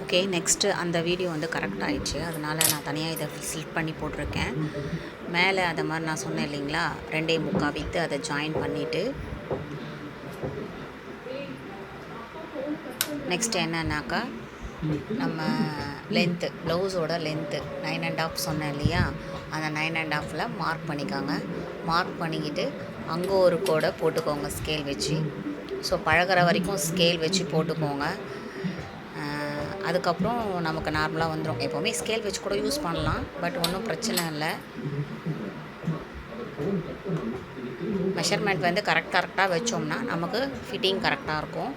Okay, next அந்த video வந்து correct ஆயிடுச்சு. அதனால் நான் தனியாக இதை ஸ்லிப் பண்ணி போட்டிருக்கேன். மேலே அதை மாதிரி நான் சொன்னேன் இல்லைங்களா, 2.25 விற்று அதை ஜாயின் பண்ணிவிட்டு நெக்ஸ்ட்டு என்னன்னாக்கா நம்ம லென்த்து, ப்ளவுஸோட லென்த்து 9.5 சொன்னேன் இல்லையா, அந்த 9.5ல் மார்க் பண்ணிக்கோங்க. மார்க் பண்ணிக்கிட்டு அங்கே ஒரு கோடை போட்டுக்கோங்க ஸ்கேல் வச்சு. ஸோ பழகிற வரைக்கும் ஸ்கேல் வச்சு போட்டுக்கோங்க. அதுக்கப்புறம் நமக்கு நார்மலாக வந்துடும். எப்போவுமே ஸ்கேல் வச்சு கூட யூஸ் பண்ணலாம், பட் ஒன்றும் பிரச்சனை இல்லை. மெஷர்மெண்ட் வந்து கரெக்டாக வச்சோம்னா நமக்கு ஃபிட்டிங் கரெக்டாக இருக்கும்.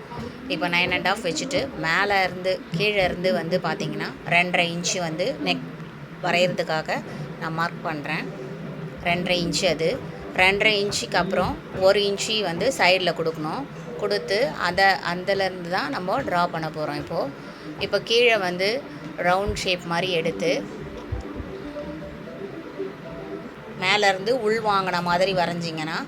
இப்போ 9.5 வச்சுட்டு மேலே இருந்து கீழே இருந்து வந்து பார்த்திங்கன்னா 2.5 இன்ச்சு வந்து நெக் வரைகிறதுக்காக நான் மார்க் பண்ணுறேன். 2.5 இன்ச்சு அது. 2.5 இன்ச்சுக்கு அப்புறம் 1 இன்ச்சு வந்து சைடில் கொடுக்கணும். கொடுத்து அதுலேருந்து தான் நம்ம ட்ரா பண்ண போகிறோம். இப்போ கீழே வந்து ரவுண்ட் ஷேப் மாதிரி எடுத்து மேலேருந்து உள் வாங்கின மாதிரி வரைஞ்சிங்கன்னா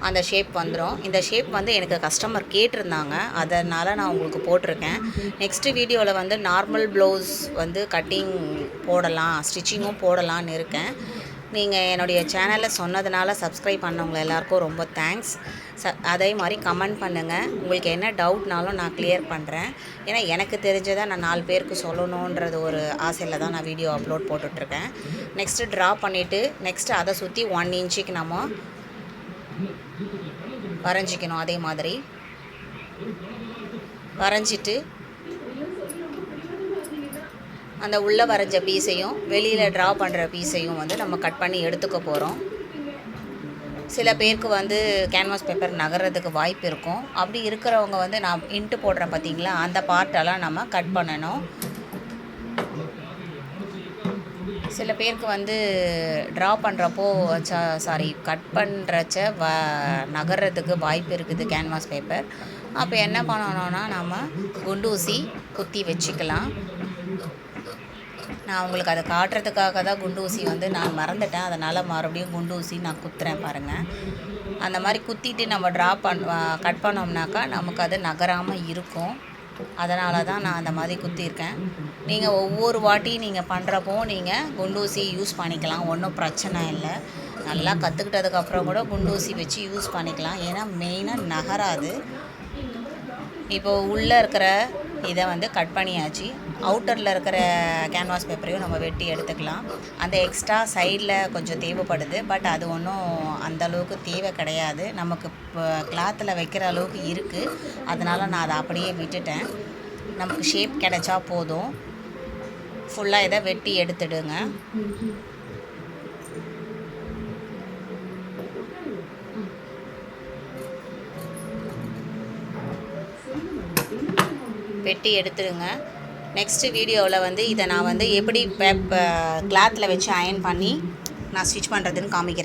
அந்த ஷேப் வந்துடும். இந்த ஷேப் வந்து எனக்கு கஸ்டமர் கேட்டிருந்தாங்க, அதனால் நான் உங்களுக்கு போட்டிருக்கேன். நெக்ஸ்ட்டு வீடியோவில் வந்து நார்மல் ப்ளவுஸ் வந்து கட்டிங் போடலாம், ஸ்டிச்சிங்கும் போடலான்னு இருக்கேன். நீங்கள் என்னுடைய சேனலில் சொன்னதுனால சப்ஸ்கிரைப் பண்ணவங்க எல்லாேருக்கும் ரொம்ப தேங்க்ஸ். அதே மாதிரி கமெண்ட் பண்ணுங்கள். உங்களுக்கு என்ன டவுட்னாலும் நான் கிளியர் பண்ணுறேன். ஏன்னா எனக்கு தெரிஞ்சதை நான் 4 பேருக்கு சொல்லணுன்றது ஒரு ஆசையில் தான் நான் வீடியோ அப்லோட் போட்டுட்ருக்கேன். நெக்ஸ்ட்டு ட்ரா பண்ணிவிட்டு நெக்ஸ்ட்டு அதை சுற்றி 1 இன்ச்சுக்கு நம்ம வரைஞ்சிக்கணும். அதே மாதிரி வரைஞ்சிட்டு அந்த உள்ளே வரைஞ்ச பீஸையும் வெளியில் ட்ரா பண்ணுற பீஸையும் வந்து நம்ம கட் பண்ணி எடுத்துக்க போகிறோம். சில பேருக்கு வந்து கேன்வாஸ் பேப்பர் நகர்றதுக்கு வாய்ப்பு இருக்கும். அப்படி இருக்கிறவங்க வந்து நான் இன்ட்டு போடுறேன் பார்த்தீங்களா, அந்த பார்ட்டெல்லாம் நம்ம கட் பண்ணணும். சில பேருக்கு வந்து ட்ரா பண்ணுறப்போ கட் பண்ணுறச்ச நகர்றதுக்கு வாய்ப்பு இருக்குது கேன்வாஸ் பேப்பர். அப்போ என்ன பண்ணணும்னா நம்ம குண்டூசி குத்தி வச்சுக்கலாம். நான் உங்களுக்கு அதை காட்டுறதுக்காக தான் குண்டூசி வந்து நான் மறந்துட்டேன், அதனால் மறுபடியும் குண்டூசி நான் குத்துறேன் பாருங்கள். அந்த மாதிரி குத்திட்டு நம்ம கட் பண்ணோம்னாக்கா நமக்கு அது நகராமல் இருக்கும். அதனால தான் நான் அந்த மாதிரி குத்திருக்கேன். நீங்கள் ஒவ்வொரு வாட்டி நீங்கள் பண்ணுறப்போ நீங்கள் குண்டூசி யூஸ் பண்ணிக்கலாம், ஒன்றும் பிரச்சனை இல்லை. நல்லா கற்றுக்கிட்டதுக்கப்புறம் கூட குண்டூசி வச்சு யூஸ் பண்ணிக்கலாம், ஏன்னா மெயினாக நகராது. இப்போது உள்ளே இருக்கிற இதை வந்து கட் பண்ணியாச்சு. அவுட்டரில் இருக்கிற கேன்வாஸ் பேப்பரையும் நம்ம வெட்டி எடுத்துக்கலாம். அந்த எக்ஸ்ட்ரா சைடில் கொஞ்சம் தேவைப்படுது, பட் அது ஒன்றும் அந்தளவுக்கு தேவை கிடையாது. நமக்கு இப்போ கிளாத்தில் வைக்கிற அளவுக்கு இருக்குது, அதனால் நான் அதை அப்படியே விட்டுட்டேன். நமக்கு ஷேப் கிடைச்சா போதும். ஃபுல்லாக இதை வெட்டி எடுத்துடுங்க. வெட்டி எடுத்துடுங்க. நெக்ஸ்ட்டு வீடியோவில் வந்து இதை நான் வந்து எப்படி கிளாத்தில் வச்சு அயர்ன் பண்ணி நான் ஸ்டிச் பண்ணுறதுன்னு காமிக்கிறேன்.